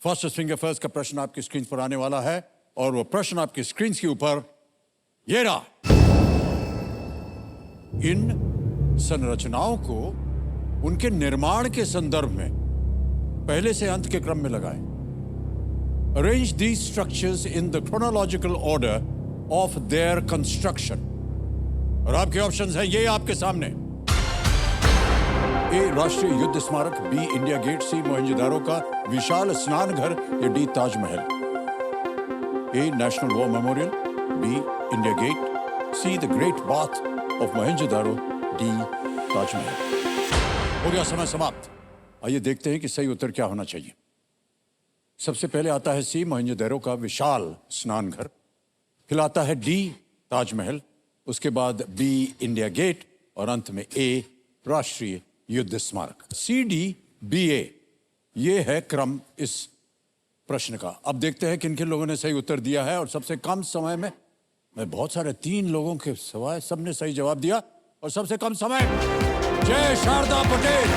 Fastest finger first का प्रश्न आपकी स्क्रीन पर आने वाला है और वो प्रश्न आपकी स्क्रीन के ऊपर ये रहा। इन संरचनाओं को उनके निर्माण के संदर्भ में पहले से अंत के क्रम में लगाएं। Arrange these structures in the chronological order of their construction. और आपके ऑप्शंस हैं ये आपके सामने। ए राष्ट्रीय युद्ध स्मारक, B India Gate, C Mohenjodaro का विशाल स्नान घर या D Taj Mahal. A national war memorial, B India Gate, C the great bath of Mohenjodaro, D Taj Mahal. हो गया समय समाप्त। आइए देखते हैं कि सही उत्तर क्या होना चाहिए। सबसे पहले आता है सी मोहनजोदारो का विशाल स्नान घर, फिर आता है डी ताजमहल, उसके बाद बी इंडिया गेट और अंत में ए राष्ट्रीय युद्ध स्मारक। सी डी बी ए ये है क्रम इस प्रश्न का। अब देखते हैं किन किन लोगों ने सही उत्तर दिया है। और सबसे कम समय में मैं बहुत सारे 3 लोगों के सवाल सबने सही जवाब दिया और सबसे कम समय जय शारदा पटेल।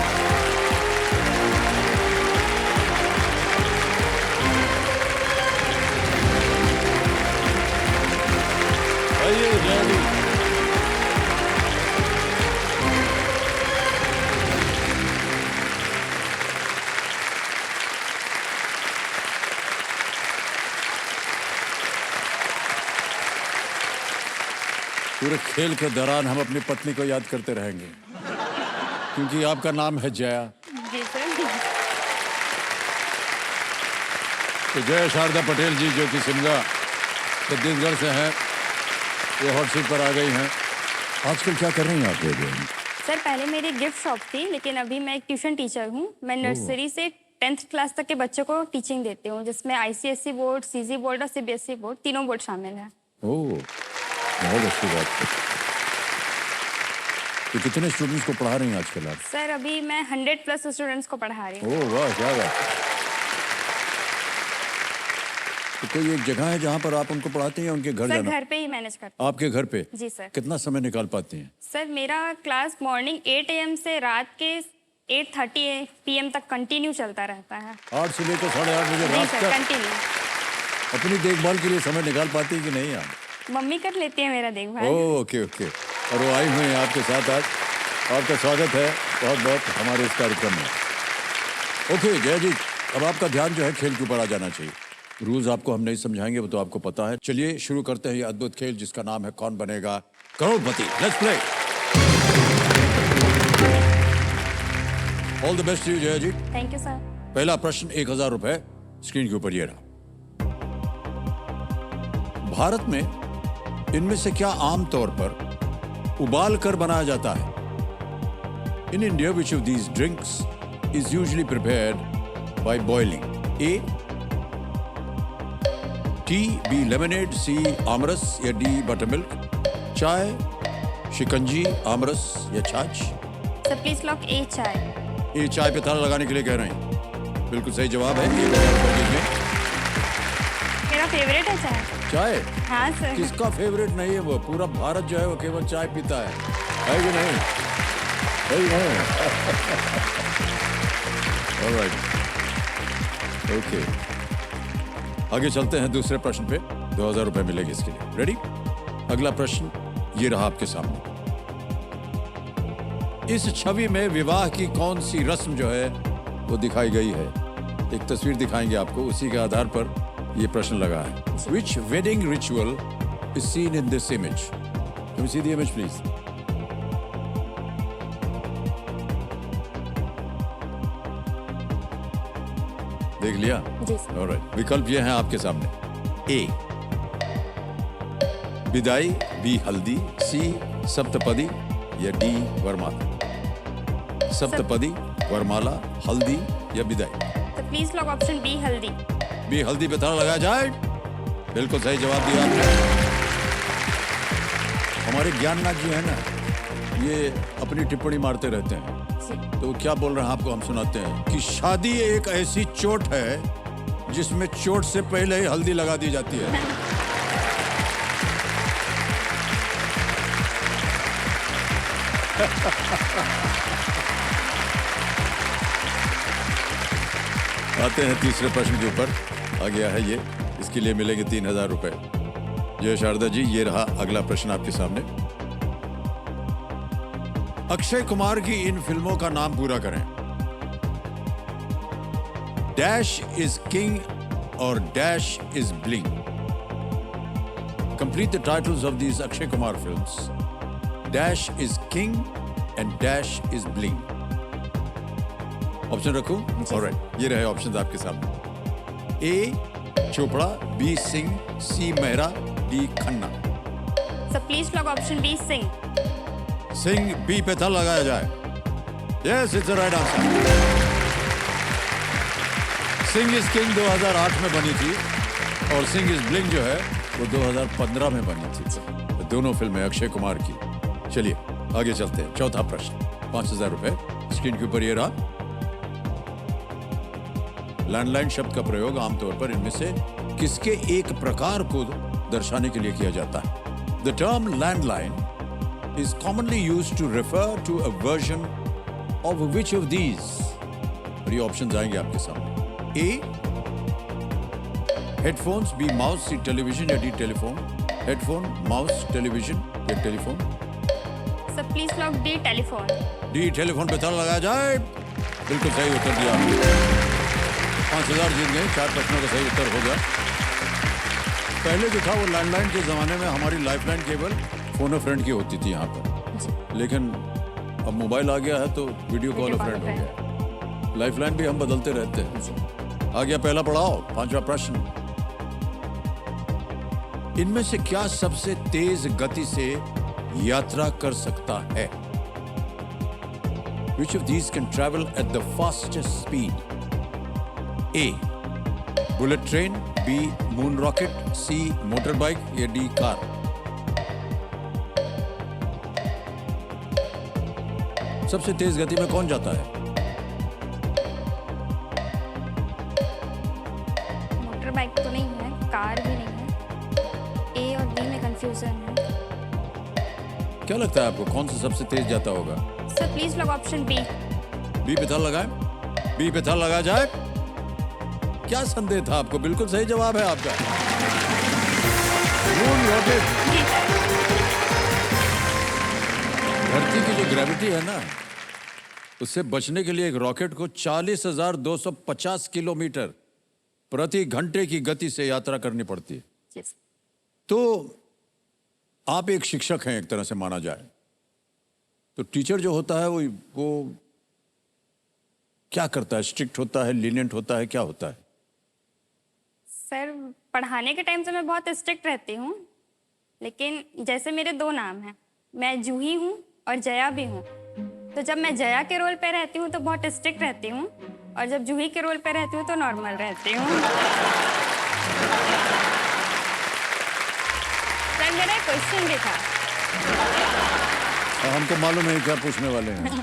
आइए जय। पूरे खेल के दौरान हम अपनी पत्नी को याद करते रहेंगे क्योंकि आपका नाम है जया। जी सर। तो जय शारदा पटेल जी जो कि शिमला छत्तीसगढ़ से हैं, ये हॉट सीट पर आ गई हैं। आजकल क्या कर रही हैं आप लोग? सर पहले मेरी गिफ्ट शॉप थी, लेकिन अभी मैं एक ट्यूशन टीचर हूँ। मैं नर्सरी से 10th क्लास तक के बच्चों को टीचिंग देती हूँ, जिसमें ICSE बोर्ड, CG बोर्ड और CBSE बोर्ड, तीनों बोर्ड शामिल है। ओह, बहुत अच्छी बात है। तो कितने स्टूडेंट्स को पढ़ा रही हैं आजकल आप? सर अभी मैं 100+ स्टूडेंट्स को पढ़ा रही हूँ। ओह वाह, क्या बात है। तो कोई एक जगह है जहाँ पर आप उनको पढ़ाते हैं या उनके घर सर जाना? घर पे ही मैनेज करती हूँ। आपके घर पे? जी सर। कितना समय निकाल पाती हैं? सर मेरा क्लास मॉर्निंग 8 AM से रात के 8:30 PM तक कंटिन्यू चलता रहता है। 8 से लेकर 8:30 बजे जी रात सर, तक? कंटिन्यू। अपनी देखभाल के लिए समय निकाल पाती है कि नहीं आप? मम्मी कर लेती है मेरा देखभाल। Okay okay. और वो आई हुई हैं आपके साथ आज। आपका स्वागत है बहुत बहुत हमारे इस कार्यक्रम में। ओके जय जी, अब आपका ध्यान जो है खेल के ऊपर आ जाना चाहिए। रूल्स आपको हम नहीं समझाएंगे, वो तो आपको पता है। चलिए शुरू करते हैं ये अद्भुत खेल जिसका नाम है Kaun Banega Crorepati. Let's play. All the best to you Jay ji. Thank you sir. पहला प्रश्न 1000 रुपए स्क्रीन के ऊपर ये रहा। भारत में इनमें से क्या आमतौर पर उबाल कर बनाया जाता है? In India which of these drinks is usually prepared by boiling? A tea, B lemonade, C aamras या डी बटरमिल्क? चाय, शिकंजी, आमरस या छाछ? सर प्लीज लॉक ए चाय। ए चाय पे ताला लगाने के लिए कह रहे हैं। बिल्कुल सही जवाब है। 1000 रुपए मेरा फेवरेट है चाय। चाय? हाँ सर। किसका फेवरेट नहीं है? वो पूरा भारत जो है वो केवल चाय पीता है कि नहीं? है कि नहीं? Alright, okay. आगे चलते हैं दूसरे प्रश्न पे। 2000 रुपए मिलेंगे इसके लिए। रेडी? अगला प्रश्न ये रहा आपके सामने। इस छवि में विवाह की कौन सी रस्म जो है वो दिखाई गई है? एक तस्वीर दिखाएंगे आपको, उसी के आधार पर ये प्रश्न लगा है। Which wedding ritual is seen in this image? Can we see the image, please? देख लिया? जी सर। Alright. विकल्प ये हैं आपके सामने। A विदाई, B हल्दी, C सप्तपदी या D वरमाला? सप्तपदी, वरमाला, हल्दी या विदाई? तो प्लीज लॉक ऑप्शन बी हल्दी। बी हल्दी पे ताला लगाया जाए। बिल्कुल सही जवाब दिया आपने। हमारे ज्ञाननाथ जी है ना, ये अपनी टिप्पणी मारते रहते हैं। तो क्या बोल रहे हैं आपको हम सुनाते हैं कि शादी एक ऐसी चोट है जिसमें चोट से पहले ही हल्दी लगा दी जाती है। आते हैं तीसरे प्रश्न के ऊपर। आ गया है ये, इसके लिए मिलेंगे 3000 रुपए। जय शारदा जी, ये रहा अगला प्रश्न आपके सामने। अक्षय कुमार की इन फिल्मों का नाम पूरा करें। डैश इज किंग और dash is bling. Complete the titles of these Akshay Kumar films. Dash is king and dash is bling. Option रखूं? ऑलराइट, ये रहे ऑप्शंस आपके सामने। A Chopra, B Singh, C Mehra, D Khanna. Sir please lock option B Singh. Singh B पे था लगाया जाए। Yes, it's the right answer. Singh is king 2008 में बनी थी और सिंह इज ब्लिंग जो है वो 2015 में बनी थी। तो दोनों फिल्में अक्षय कुमार की। चलिए आगे चलते हैं। चौथा प्रश्न, 5000 रुपए स्क्रीन के ऊपर ये रहा। लैंडलाइन शब्द का प्रयोग आमतौर पर इनमें से किसके एक प्रकार को दर्शाने के लिए किया जाता है? The term landline is commonly used to refer to a version of which of these? और ये ऑप्शंस आएंगे आपके सामने। A headphones, B mouse, C television या D telephone. Headphone, mouse, television या telephone. Sir please lock D telephone. D telephone पे ताला लगाया जाए। बिल्कुल सही उत्तर दिया। 5000 जीत गए। 4 प्रश्नों का सही उत्तर हो गया। पहले जो था वो लैंडलाइन के जमाने में हमारी लाइफलाइन केवल फोन अ फ्रेंड की होती थी यहाँ पर, लेकिन अब मोबाइल आ गया है तो वीडियो कॉल अ फ्रेंड हो गया। लाइफलाइन भी हम बदलते रहते हैं। आ गया पहला पड़ाव, 5वां प्रश्न। इनमें से क्या सबसे तेज गति से यात्रा कर सकता है? Which of these can travel at the fastest speed? A bullet train, B moon rocket, C motor bike या डी कार। सबसे तेज गति में कौन जाता है? मोटर बाइक तो नहीं है, कार भी नहीं है। ए और बी में कंफ्यूजन है। क्या लगता है आपको कौन सा सबसे तेज जाता होगा? Sir please lock option B. B पे था लगाए। बी पे था लगा जाए। क्या संदेह था आपको? बिल्कुल सही जवाब है आपका। Moon rocket. धरती की जो ग्रेविटी है ना, उससे बचने के लिए एक रॉकेट को 40,250 किलोमीटर प्रति घंटे की गति से यात्रा करनी पड़ती है। Yes. तो आप एक शिक्षक हैं एक तरह से माना जाए, तो टीचर जो होता है वो क्या करता है? स्ट्रिक्ट होता है, लीनियंट होता है, क्या होता है? सर पढ़ाने के टाइम से मैं बहुत स्ट्रिक्ट रहती हूँ, लेकिन जैसे मेरे 2 नाम हैं, मैं जूही हूँ और जया भी हूँ। तो जब मैं जया के रोल पे रहती हूँ तो बहुत स्ट्रिक्ट रहती हूँ, और जब जूही के रोल पे रहती हूँ तो नॉर्मल रहती हूँ। सर मेरा क्वेश्चन भी था। हमको मालूम है क्या पूछने वाले हैं।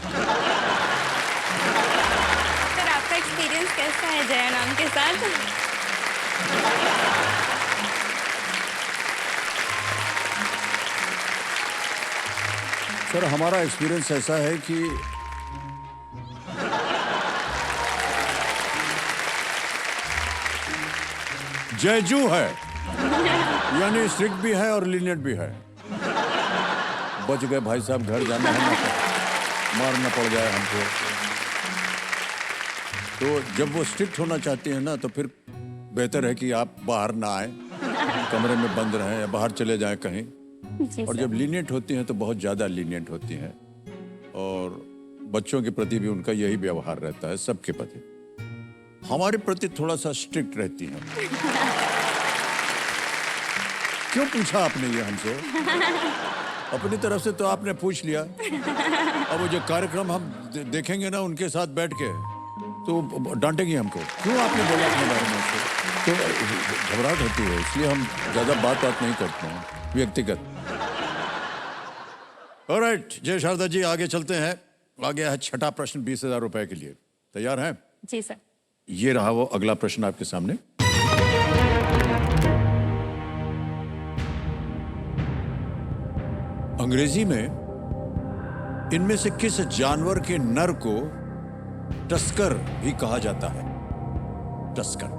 सर आपका एक्सपीरियंस कैसा है जया नाम के साथ? सर हमारा एक्सपीरियंस ऐसा है कि जयजू है, यानी स्ट्रिक्ट भी है और लीनियंट भी है। बच गए भाई साहब, घर जाना है ना, मारना पड़ जाए हमको। तो जब वो स्ट्रिक्ट होना चाहती है ना, तो फिर बेहतर है कि आप बाहर ना आए, कमरे में बंद रहें या बाहर चले जाएं कहीं। और जब लीनियंट होती हैं तो बहुत ज़्यादा लीनियंट होती हैं, और बच्चों के प्रति भी उनका यही व्यवहार रहता है, सबके प्रति। हमारे प्रति थोड़ा सा स्ट्रिक्ट रहती हैं। क्यों पूछा आपने ये हमसे? अपनी तरफ से तो आपने पूछ लिया। अब वो जो कार्यक्रम हम देखेंगे ना उनके साथ बैठ के, तो डांटेंगे हमको। क्यों आपने बोला अपने बारे में? तो घबराहट होती है, इसलिए हम ज़्यादा बात नहीं करते हैं व्यक्तिगत। ऑलराइट, जय शारदा जी, आगे चलते हैं। आ गया है छठा प्रश्न 20,000 रुपए के लिए। तैयार हैं? जी सर। ये रहा वो अगला प्रश्न आपके सामने। अंग्रेजी में इनमें से किस जानवर के नर को टस्कर भी कहा जाता है? tusker.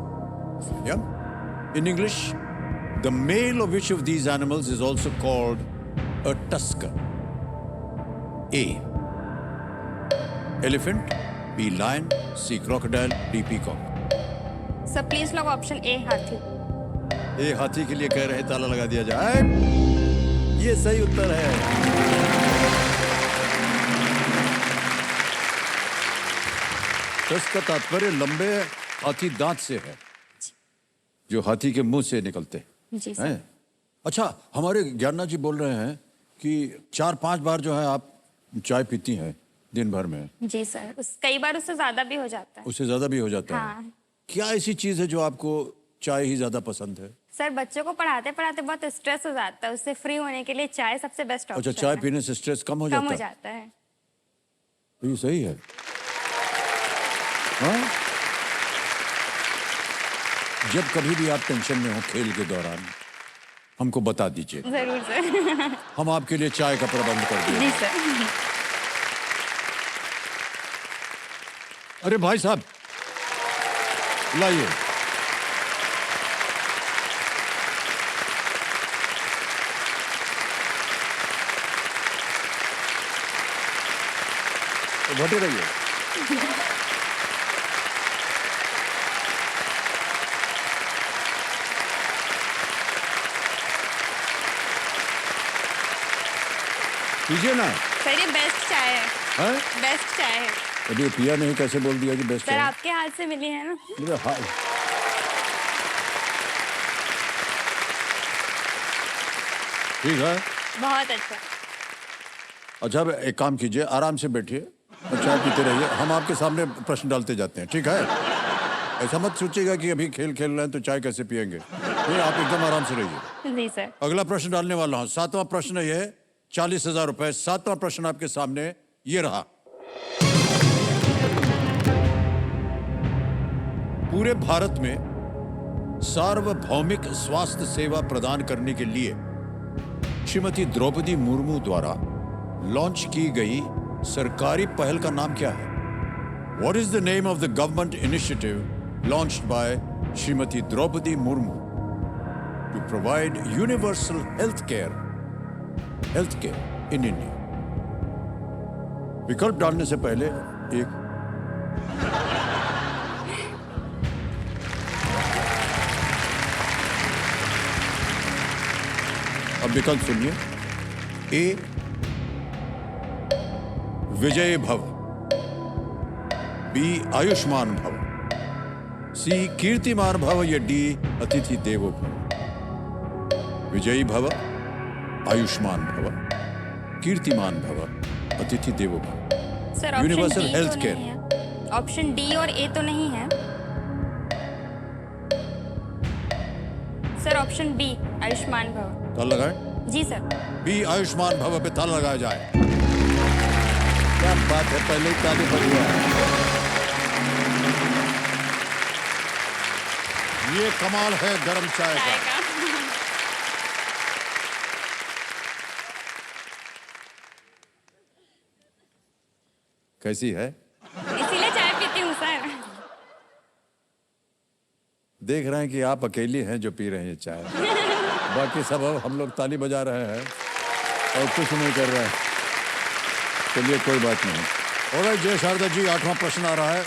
Yeah? In English, the male of which of these animals is also called a tusker? A. Elephant, B. Lion, C. Crocodile, D. Peacock. Sir please लोग ऑप्शन ए हाथी। ए हाथी के लिए कह रहे हैं ताला लगा दिया जाए। ये सही उत्तर है। टस्क का तात्पर्य लंबे हाथी दांत से है, जो हाथी के मुंह से निकलते जी सर। हैं। अच्छा, हमारे ज्ञाननाथ जी बोल रहे हैं कि 4-5 बार जो है आप चाय पीती हैं दिन भर में। जी सर, कई बार उससे ज्यादा भी हो जाता है। उससे ज्यादा भी हो जाता है। हाँ। क्या ऐसी चीज है जो आपको चाय ही ज्यादा पसंद है? सर बच्चों को पढ़ाते पढ़ाते बहुत स्ट्रेस हो जाता है, उससे फ्री होने के लिए चाय सबसे बेस्ट ऑप्शन अच्छा, चाय पीने से स्ट्रेस कम हो कम जाता हो है? जाता है। तो ये सही है। हाँ? जब कभी भी आप टेंशन में हो खेल के दौरान, हमको बता दीजिए, जरूर सर। हम आपके लिए चाय का प्रबंध कर देंगे। जी सर। अरे भाई साहब, लाइए। तो बैठे रहिए। पीजिए ना। सर ये बेस्ट चाय है, हैं? बेस्ट चाय है। अभी पिया नहीं, कैसे बोल दिया कि बेस्ट सर है? आपके हाथ से मिली है ना। मेरे हाथ। ठीक है। बहुत अच्छा। अच्छा, अब एक काम कीजिए, आराम से बैठिए और चाय पीते रहिए। हम आपके सामने प्रश्न डालते जाते हैं, ठीक है? ऐसा मत सोचिएगा कि अभी खेल खेल रहे हैं तो चाय कैसे पियेंगे। नहीं, आप एकदम आराम से रहिए। जी सर। अगला प्रश्न डालने वाला हूं। 7वां प्रश्न ये है, 40,000 रुपए। 7वां प्रश्न आपके सामने ये रहा। पूरे भारत में सार्वभौमिक स्वास्थ्य सेवा प्रदान करने के लिए श्रीमती द्रौपदी मुर्मू द्वारा लॉन्च की गई सरकारी पहल का नाम क्या है? What is the name of the government initiative launched by Shrimati Draupadi Murmu to provide universal health care in India? विकल्प डालने से पहले एक अब विकल्प सुनिए। ए विजय भव, बी आयुष्मान भव, सी कीर्तिमान भव या डी अतिथि देवो भव। विजयी भव, आयुष्मान भव, कीर्तिमान भव, अतिथि देवो भव। Sir option universal D health तो केयर। नहीं है। ऑप्शन डी और ए तो नहीं है। सर ऑप्शन बी आयुष्मान भव। ताला लगाए। जी सर। बी आयुष्मान भव पे ताला लगाया जाए। क्या बात है, पहले ही ताली बज गया। ये कमाल है गरम चाय चाय का। का। कैसी है? इसीलिए चाय पीती हूँ सर। देख रहे हैं कि आप अकेली हैं जो पी रहे हैं चाय। बाकी सब अब हम लोग ताली बजा रहे हैं और कुछ नहीं कर रहे हैं। चलिए कोई बात नहीं। और जय शारदा जी, 8वां प्रश्न आ रहा है।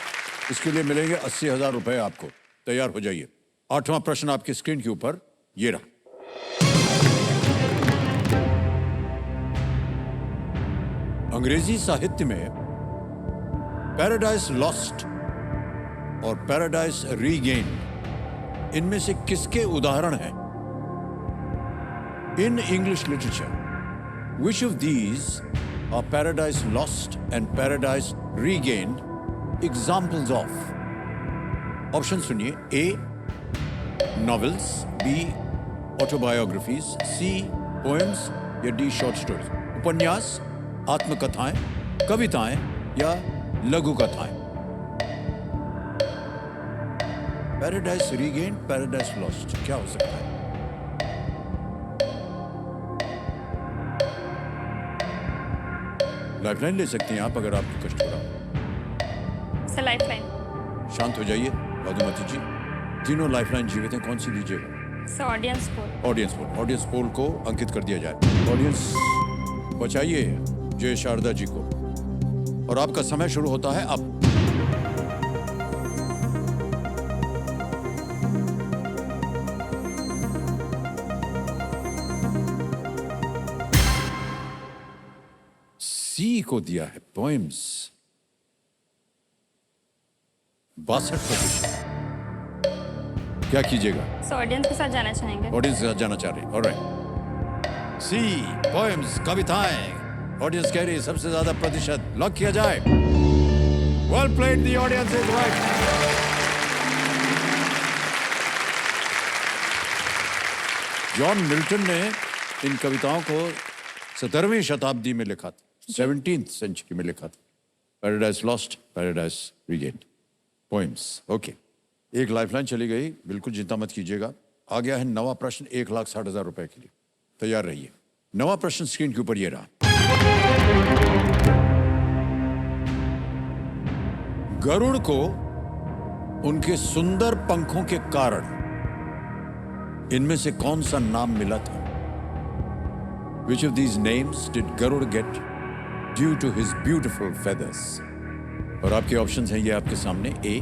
इसके लिए मिलेंगे 80,000 रुपए आपको। तैयार हो जाइए। 8वां प्रश्न आपकी स्क्रीन के ऊपर ये रहा। अंग्रेजी साहित्य में पैराडाइज लॉस्ट और पैराडाइज रीगेन्ड, इनमें से किसके उदाहरण हैं? In English literature, which of these are Paradise Lost and Paradise Regained examples of? Option सुनिए। ए नॉवेल्स, बी ऑटोबायोग्राफीज, सी पोएम्स या डी शॉर्ट स्टोरीज। उपन्यास, आत्मकथाएं, कविताएं या लघु कथाएं। पैराडाइज रीगेन्ड, पैराडाइज लॉस्ट, क्या हो सकता है? लाइफलाइन ले सकती हैं आप अगर आपको कष्ट हो रहा हो। Sir lifeline. शांत हो जाइए मधुमती जी। तीनों लाइफलाइन जीवित हैं, कौन सी लीजिएगा? Sir audience poll. Audience poll को अंकित कर दिया जाए। ऑडियंस बचाइए जय शारदा जी को, और आपका समय शुरू होता है अब। सी को दिया है पोएम्स, 62%। क्या कीजिएगा? सर ऑडियंस के साथ जाना चाहेंगे। ऑडियंस के साथ जाना चाह रहे हैं। ऑलराइट, सी पोएम्स, कविताएं। ऑडियंस कह रही है सबसे ज्यादा प्रतिशत, लॉक किया जाए। Well played, the audience is right. John Milton ने इन कविताओं को 17वीं शताब्दी में लिखा था, 17th सेंचुरी में लिखा था। Paradise lost, paradise regained, poems. Okay, एक लाइफलाइन चली गई, बिल्कुल चिंता मत कीजिएगा। आ गया है नवा प्रश्न 1,60,000 रुपए के लिए, तैयार रहिए। नवा प्रश्न स्क्रीन के ऊपर ये रहा। गरुड़ को उनके सुंदर पंखों के कारण इनमें से कौन सा नाम मिला था? Which of these names did Garud get due to his beautiful feathers? और आपके ऑप्शंस हैं ये आपके सामने। ए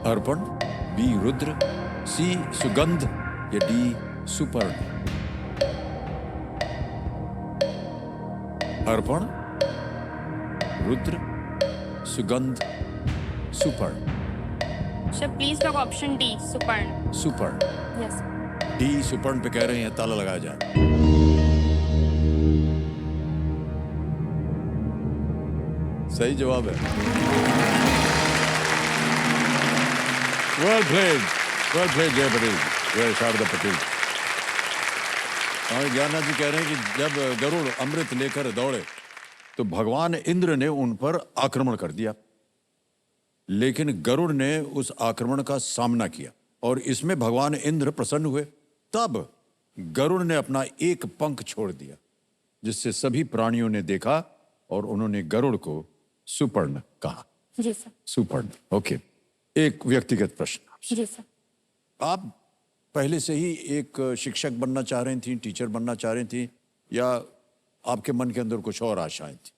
अर्पण, बी रुद्र, सी सुगंध, या डी सुपर्ण। अर्पण, रुद्र, सुगंध, सुपर्ण। Sir please lock option D, सुपर्ण। सुपर्ण, यस। डी सुपर्ण पे कह रहे हैं, ताला लगाया जाए। सही जवाब है। वेल प्लेड जय पटेल, जय शारदा पटेल। हमारे ज्ञाननाथ जी कह रहे हैं कि जब गरुड़ अमृत लेकर दौड़े तो भगवान इंद्र ने उन पर आक्रमण कर दिया, लेकिन गरुड़ ने उस आक्रमण का सामना किया और इसमें भगवान इंद्र प्रसन्न हुए। तब गरुड़ ने अपना एक पंख छोड़ दिया, जिससे सभी प्राणियों ने देखा और उन्होंने गरुड़ को सुपर्ण कहा। जी सर। सुपर्ण। ओके, एक व्यक्तिगत प्रश्न आपसे। जी सर। आप पहले से ही एक शिक्षक बनना चाह रही थी, टीचर बनना चाह रही थी, या आपके मन के अंदर कुछ और आशाएं थी?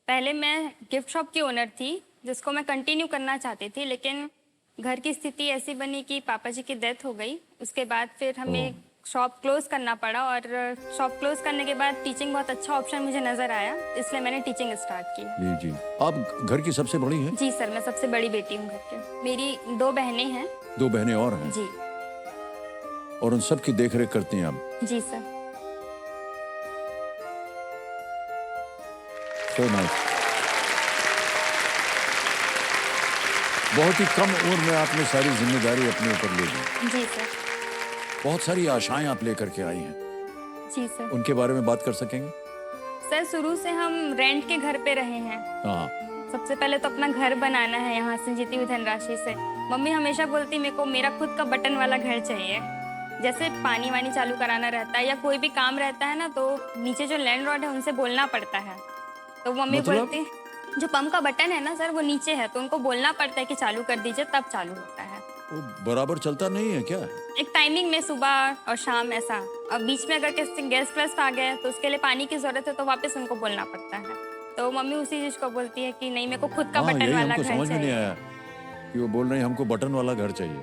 पहले मैं गिफ्ट शॉप की ओनर थी, जिसको मैं कंटिन्यू करना चाहती थी, लेकिन घर की स्थिति ऐसी बनी कि पापा जी की डेथ हो गई। उसके बाद फिर हमें शॉप क्लोज करना पड़ा, और शॉप क्लोज करने के बाद टीचिंग बहुत अच्छा ऑप्शन मुझे नजर आया, इसलिए मैंने टीचिंग स्टार्ट की। जी। आप घर की सबसे बड़ी हैं? जी सर, मैं सबसे बड़ी बेटी हूँ घर के। मेरी 2 बहनें हैं। 2 बहनें और हैं? जी। और उन सब की देखरेख करती हैं आप? जी सर। So nice. बहुत ही कम उम्र में आपने सारी जिम्मेदारी अपने ऊपर ले ली। जी सर। बहुत सारी आशाएं आप लेकर के आई हैं, जी सर। उनके बारे में बात कर सकेंगे? सर शुरू से हम रेंट के घर पे रहे हैं। हाँ। सबसे पहले तो अपना घर बनाना है यहाँ से जीती हुई धनराशि से। मम्मी हमेशा बोलती मेरे को मेरा खुद का बटन वाला घर चाहिए। जैसे पानी वानी चालू कराना रहता है या कोई भी काम रहता है ना, तो नीचे जो लैंडलॉर्ड है उनसे बोलना पड़ता है। तो मम्मी बोलती जो पंप का बटन है ना सर, वो नीचे है, तो उनको बोलना पड़ता है कि चालू कर दीजिए, तब चालू होता है। वो बराबर चलता नहीं है क्या? एक टाइमिंग में, सुबह और शाम ऐसा। अब बीच में अगर किसी गेस्ट वेस्ट आ गए तो उसके लिए पानी की जरूरत है, तो वापस उनको बोलना पड़ता है। तो मम्मी उसी चीज को बोलती है कि नहीं, मेरे को खुद का बटन वाला घर समझ में नहीं चाहिए। आया कि वो बोल रहे हैं हमको बटन वाला घर चाहिए।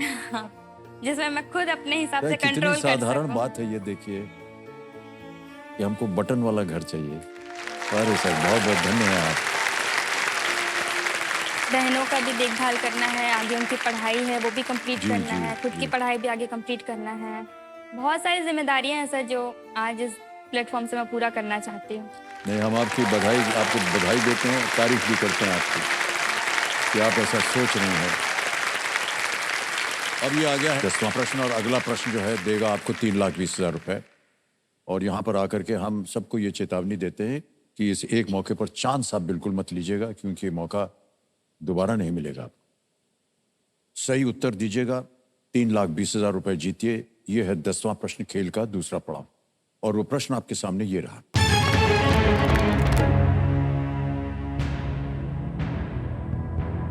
जिसमें मैं खुद अपने हिसाब से कितनी कंट्रोल कर साधारण सकूं। बात है ये, देखिए कि हमको बटन वाला घर चाहिए। अरे सर, बहुत बहुत धन्यवाद आप। बहनों का भी देखभाल करना है, आगे उनकी पढ़ाई है वो भी कंप्लीट जी, करना जी, है, खुद की पढ़ाई भी आगे कंप्लीट करना है। बहुत सारी जिम्मेदारियां हैं सर, जो आज इस प्लेटफॉर्म से मैं पूरा करना चाहती हूँ। नहीं, हम आपको बधाई देते हैं, तारीफ भी करते हैं आपकी कि आप ऐसा सोच रहे हैं। अब ये आ गया है 10वां प्रश्न, और अगला प्रश्न जो है देगा आपको 3,20,000 रुपए। और यहाँ पर आकर के हम सबको ये चेतावनी देते हैं कि इस एक मौके पर चांस आप बिल्कुल मत लीजिएगा, क्योंकि ये मौका दोबारा नहीं मिलेगा आपको। सही उत्तर दीजिएगा, 3,20,000 रुपए जीतिए। ये है 10वां प्रश्न, खेल का दूसरा पड़ाव, और वो प्रश्न आपके सामने ये रहा।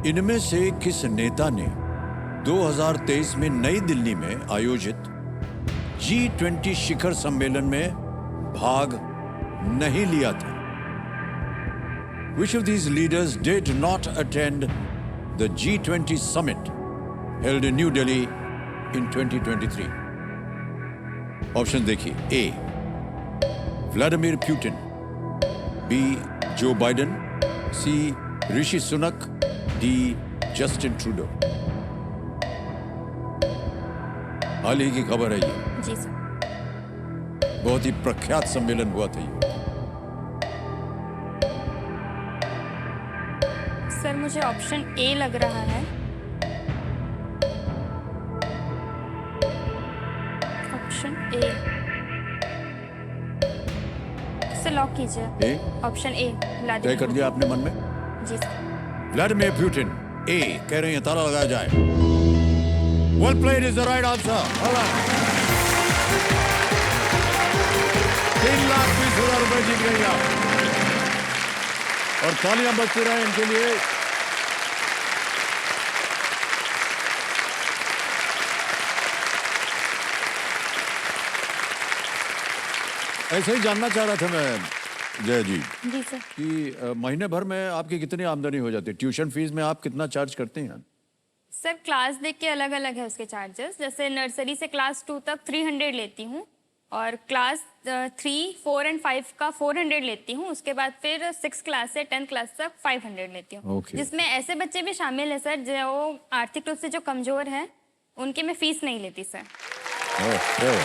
इनमें से किस नेता ने 2023 में नई दिल्ली में आयोजित G20 शिखर सम्मेलन में भाग नहीं लिया था? Which of these leaders did not attend the G20 summit held in New Delhi in 2023? Option देखिए। A. Vladimir Putin, B. Joe Biden, C. Rishi Sunak, D. Justin Trudeau. हाल ही की खबर है ये, जी सर। बहुत ही प्रख्यात सम्मेलन हुआ था ये। सर मुझे ऑप्शन ए लग रहा है। ऑप्शन ए सर, लॉक कीजिए। ए? ऑप्शन ए, तय व्लादिमीर कर दिया आपने मन में? पुतिन। जी सर। व्लादिमीर पुतिन, ए कह रहे हैं, ताला लगाया जाए। Well played is the right answer. All right. 3,20,000 रुपए जीत गई आप, और तालियां बजती रहे इनके लिए। ऐसे ही जानना चाह रहा था मैं जय जी जी सर। कि महीने भर में आपकी कितनी आमदनी हो जाती है? ट्यूशन फीस में आप कितना चार्ज करते हैं? सर क्लास देख के अलग अलग है उसके चार्जेस। जैसे नर्सरी से क्लास 2 तक 300 लेती हूँ, और क्लास 3, 4 एंड 5 का 400 लेती हूँ। उसके बाद फिर 6 क्लास से 10 क्लास तक 500 लेती हूँ। Okay. जिसमें ऐसे बच्चे भी शामिल है सर जो आर्थिक रूप से जो कमजोर है, उनके मैं फीस नहीं लेती सर। Okay.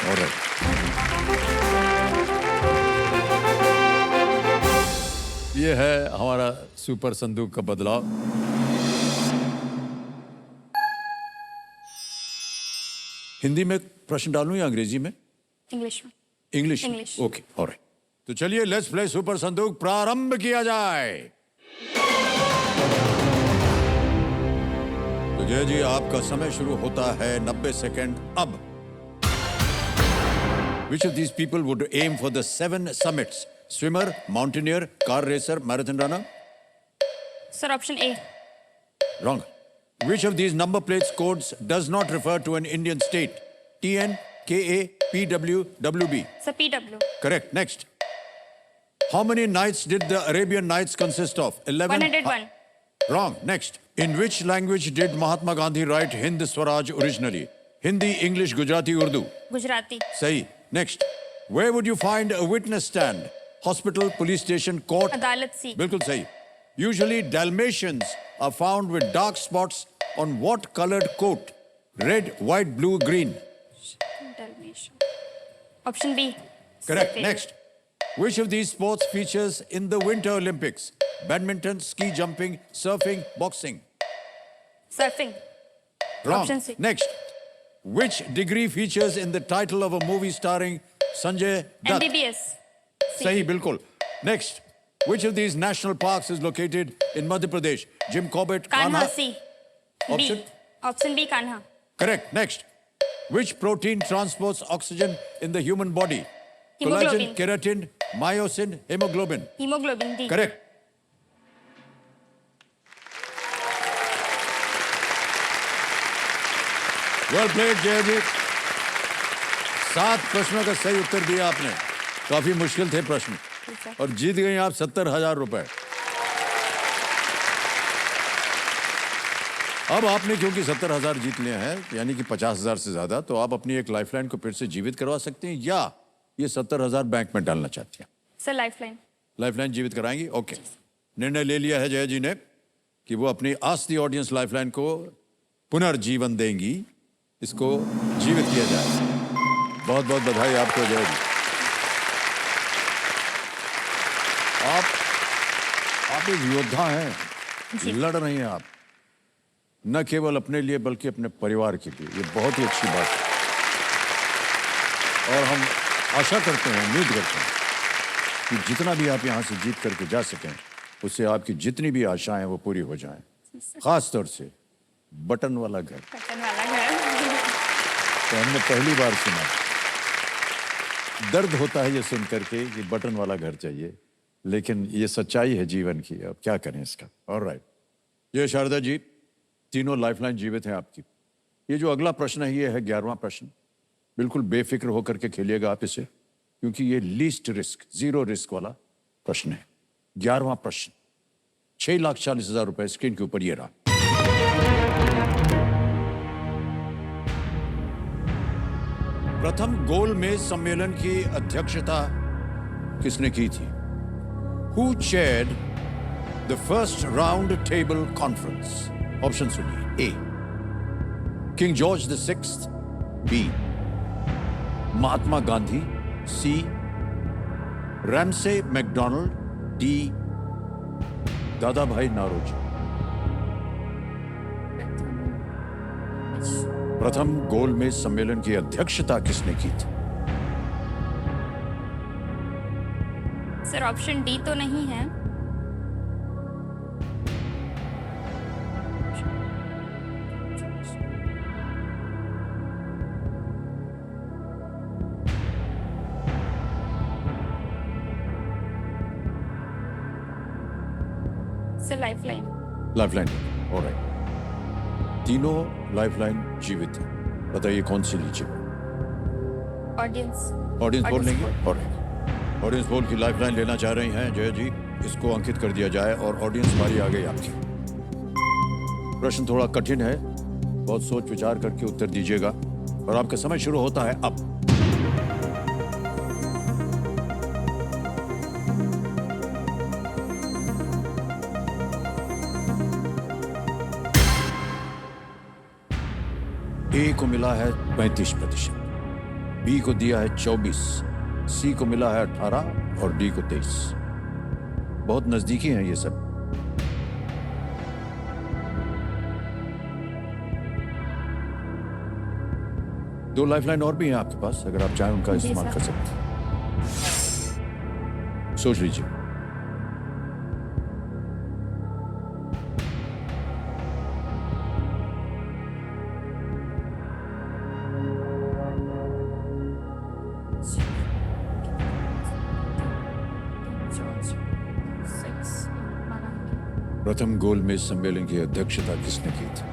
All right. ये है हमारा सुपर संदूक का बदलाव। हिंदी में प्रश्न डालूं या अंग्रेजी में? इंग्लिश में। इंग्लिश। English. Okay, alright. तो चलिए लेट्स प्ले सुपर संदूक, प्रारंभ किया जाए। तो जय जी, आपका समय शुरू होता है 90 सेकंड अब। Which of these people would aim for the 7 summits? Swimmer, mountaineer, car racer, marathon runner? Sir option A. Wrong. Which of these number plates codes does not refer to an Indian state? TN, KA, PW, WB. Sir PW। Correct. Next. How many nights did the Arabian Nights consist of? 11? 101। Wrong. Next. In which language did Mahatma Gandhi write Hind Swaraj originally? Hindi, English, Gujarati, Urdu? Gujarati. Sahi. Next. Where would you find a witness stand? Hospital, police station, court? अदालत सी। बिल्कुल सही. Usually Dalmatians are found with dark spots on what colored coat? Red, white, blue, green? Option B. Correct. Next. Which of these sports features in the Winter Olympics? Badminton, ski jumping, surfing, boxing? Surfing. Wrong. Option C. Next. Which degree features in the title of a movie starring Sanjay Dutt? MBBS। Sahi, bilkul. Next. Which of these national parks is located in Madhya Pradesh? Jim Corbett, Kanha Kanha? C. Option? B. Option B Kanha. Correct. Next. Which protein transports oxygen in the human body? Hemoglobin. Collagen, keratin, myosin, hemoglobin. Haemoglobin D. Correct. Well played, जय जी। 7 प्रश्नों का सही उत्तर दिया आपने। काफी मुश्किल थे प्रश्न, और जीत गई आप 70,000 रुपए। अब आपने क्योंकि 70,000 जीत लिए हैं, यानी कि 50,000 से ज्यादा, तो आप अपनी एक लाइफलाइन को फिर से जीवित करवा सकते हैं, या ये 70,000 बैंक में डालना चाहती हैं? Sir lifeline. लाइफलाइन जीवित कराएंगी? ओके। निर्णय ले लिया है जय जी ने कि वो अपनी आस्ती ऑडियंस लाइफलाइन को पुनर्जीवन देंगी। इसको जीवित किया जाए। बहुत बहुत बधाई आपको जय जी। आप एक योद्धा हैं, लड़ रही हैं आप, न केवल अपने लिए बल्कि अपने परिवार के लिए। ये बहुत ही अच्छी बात है, और हम आशा करते हैं, उम्मीद करते हैं कि जितना भी आप यहाँ से जीत करके जा सकें, उससे आपकी जितनी भी आशाएं हैं वो पूरी हो जाएं। खास तौर से बटन वाला घर। बटन वाला घर। तो हमने पहली बार सुना, दर्द होता है ये सुन करके कि बटन वाला घर चाहिए, लेकिन ये सच्चाई है जीवन की। अब क्या करें इसका। ऑलराइट, जय शारदा जी, तीनों लाइफलाइन जीवित हैं आपकी। ये जो अगला प्रश्न है ये है 11वां प्रश्न। बिल्कुल बेफिक्र होकर के खेलिएगा आप इसे, क्योंकि ये लीस्ट रिस्क, जीरो रिस्क वाला प्रश्न है। 11वां प्रश्न, 6,40,000 रुपए स्क्रीन के ऊपर ये रहा। प्रथम गोलमेज सम्मेलन की अध्यक्षता किसने की थी? Who chaired the first round table conference? Option सुनिए। A. King George the sixth, B. Mahatma Gandhi, C. Ramsay MacDonald, D. Dadabhai Naoroji. प्रथम गोलमेज सम्मेलन की अध्यक्षता किसने की थी? सर ऑप्शन डी तो नहीं है। Sir lifeline. Lifeline, alright. तीनों लाइफलाइन जीवित है। बताइए कौन सी लीजिए? ऑडियंस। ऑडियंस बोल लेंगे? ऑलराइट। ऑडियंस बोल की लाइफलाइन लेना चाह रही हैं जय जी, इसको अंकित कर दिया जाए और ऑडियंस बारी आ गई आपकी। प्रश्न थोड़ा कठिन है, बहुत सोच विचार करके उत्तर दीजिएगा और आपका समय शुरू होता है अब। ए को मिला है 35%, बी को दिया है 24, सी को मिला है 18 और डी को 23। बहुत नजदीकी हैं ये सब। दो लाइफलाइन और भी हैं आपके पास, अगर आप चाहें उनका इस्तेमाल कर सकते हैं। सोच लीजिए। प्रथम गोलमेज सम्मेलन की अध्यक्षता किसने की थी?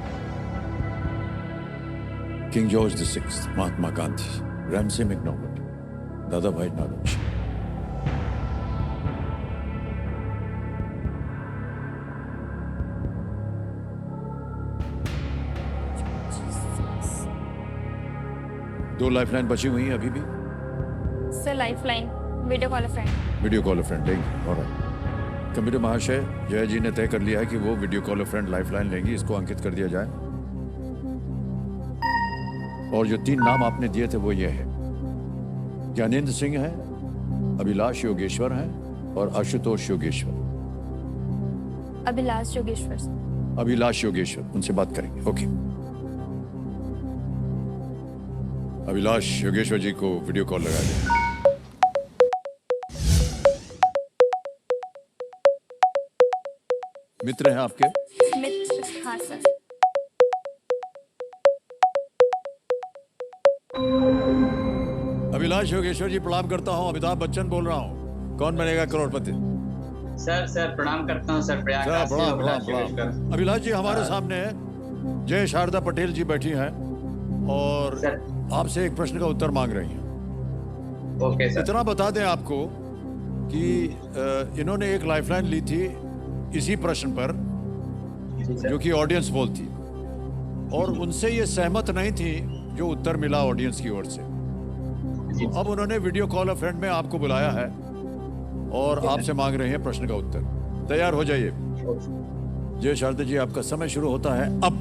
King George the sixth, Mahatma Gandhi, Ramsay MacDonald, Dadabhai Naoroji. दो लाइफलाइन बची हुई हैं अभी भी। Sir lifeline, video call friend. Video call friend लेंगे, ऑलराइट। कंप्यूटर महाशय, जय जी ने तय कर लिया है कि वो वीडियो कॉल फ्रेंड लाइफलाइन लेंगी, इसको अंकित कर दिया जाए। और जो तीन नाम आपने दिए थे वो ये है, ज्ञानेंद्र सिंह है, अभिलाष योगेश्वर हैं और आशुतोष योगेश्वर। अभिलाष योगेश्वर। अभिलाष योगेश्वर, उनसे बात करेंगे। ओके, अभिलाष योगेश्वर जी को वीडियो कॉल लगा दें। मित्र हैं आपके? मित्र, हाँ सर। अभिलाष योगेश्वर जी, प्रणाम करता हूँ। अमिताभ बच्चन बोल रहा हूँ, कौन बनेगा करोड़पति? सर प्रणाम करता हूँ सर। प्रयागराज से अभिलाष योगेश्वर। अभिलाष जी, हमारे सामने जय शारदा पटेल जी बैठी हैं और आपसे एक प्रश्न का उत्तर मांग रही हैं। Okay sir. इतना बता दें आपको कि इन्होंने एक लाइफलाइन ली थी इसी प्रश्न पर, जो कि ऑडियंस पोल थी, और उनसे ये सहमत नहीं थी जो उत्तर मिला ऑडियंस की ओर से। अब उन्होंने वीडियो कॉल अ फ्रेंड में आपको बुलाया है और आपसे मांग रहे हैं प्रश्न का उत्तर। तैयार हो जाइए। जय शारदा जी, आपका समय शुरू होता है अब।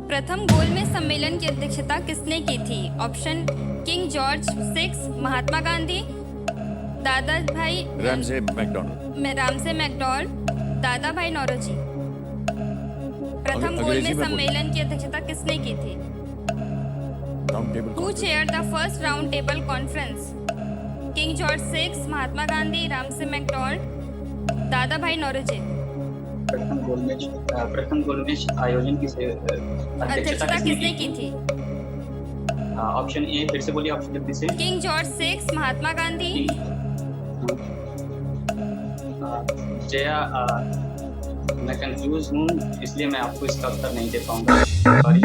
प्रथम गोलमेज सम्मेलन की अध्यक्षता किसने की थी? Option king George six, Mahatma Gandhi, दादा भाई Ramsay MacDonald, Dadabhai Naoroji. प्रथम गोलमेज सम्मेलन की अध्यक्षता किसने की थी? Who chaired the first round table conference? King George VI, Mahatma Gandhi, Ramsay McDonald, Dadabhai Naoroji. प्रथम गोलमेज आयोजन की अध्यक्षता किसने की थी? ऑप्शन ए, फिर से बोलिए ऑप्शन जल्दी से। King George six, Mahatma Gandhi, Jaya मैं कंफ्यूज हूँ, इसलिए मैं आपको इसका उत्तर नहीं दे पाऊंगा, सॉरी।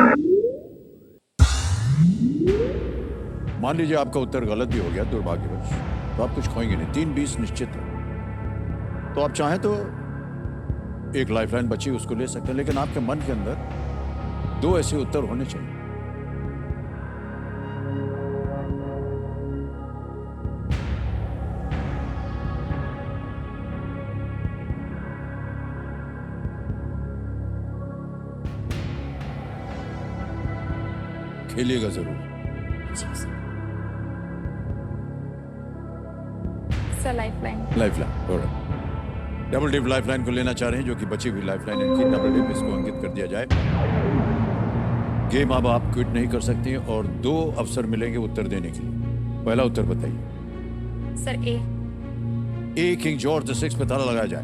मान लीजिए आपका उत्तर गलत भी हो गया दुर्भाग्यवश, तो आप कुछ खोएंगे नहीं, 3-20 निश्चित है। तो आप चाहें तो एक लाइफलाइन बची उसको ले सकते हैं, लेकिन आपके मन के अंदर 2 ऐसे उत्तर होने चाहिए। खेलिएगा जरूर। Sir lifeline. Lifeline, double dip lifeline को लेना चाह रहे हैं, जो कि बची हुई लाइफलाइन इनकी डबल डिप, इसको अंकित कर दिया जाए। गेम अब आप क्विट नहीं कर सकती हैं और 2 अवसर मिलेंगे उत्तर देने के लिए। पहला उत्तर बताइए। सर ए। किंग जॉर्ज VI पे ताला लगाया जाए।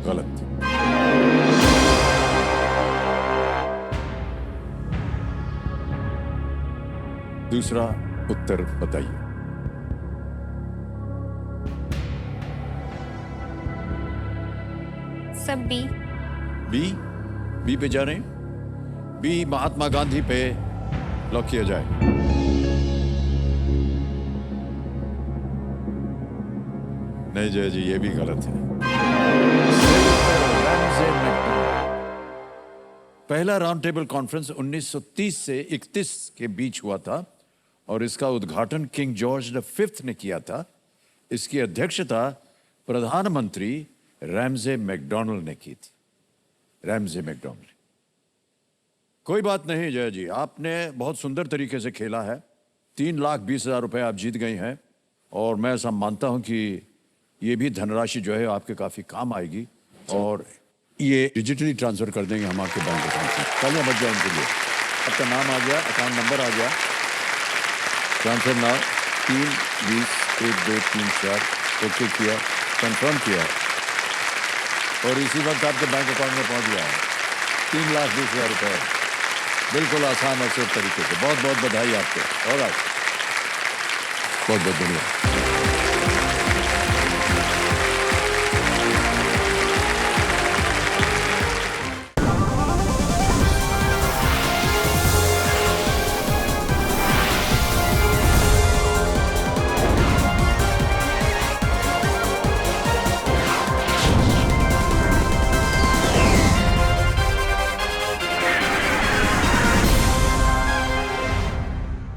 गलत। दूसरा उत्तर बताइए। Sir B. बी पे जा रहे हैं। बी महात्मा गांधी पे लॉक किया जाए। नहीं जय जी, ये भी गलत है। पहला राउंड टेबल कॉन्फ्रेंस 1930 से 31 के बीच हुआ था और इसका उद्घाटन किंग जॉर्ज V ने किया था। इसकी अध्यक्षता प्रधानमंत्री रैमजे मैकडॉनल्ड ने की थी। Ramsay MacDonald. कोई बात नहीं जय जी, आपने बहुत सुंदर तरीके से खेला है। 3,20,000 रुपए आप जीत गई हैं और मैं ऐसा मानता हूं कि ये भी धनराशि जो है आपके काफी काम आएगी और ये डिजिटली ट्रांसफर कर देंगे हम आपके बैंक अकाउंट में। तालियां बज जाए उनके लिए। आपका नाम आ गया, अकाउंट नंबर आ गया, ट्रांसफर नाउ 3,20,1,2,3,4 ओके किया, कंफर्म किया और इसी वक्त आपके बैंक अकाउंट में पहुंच गया है 3,20,000 रुपए। बिल्कुल आसान और सिर्फ तरीके से। बहुत बहुत बधाई आपको। ऑलराइट, बहुत बहुत धन्यवाद।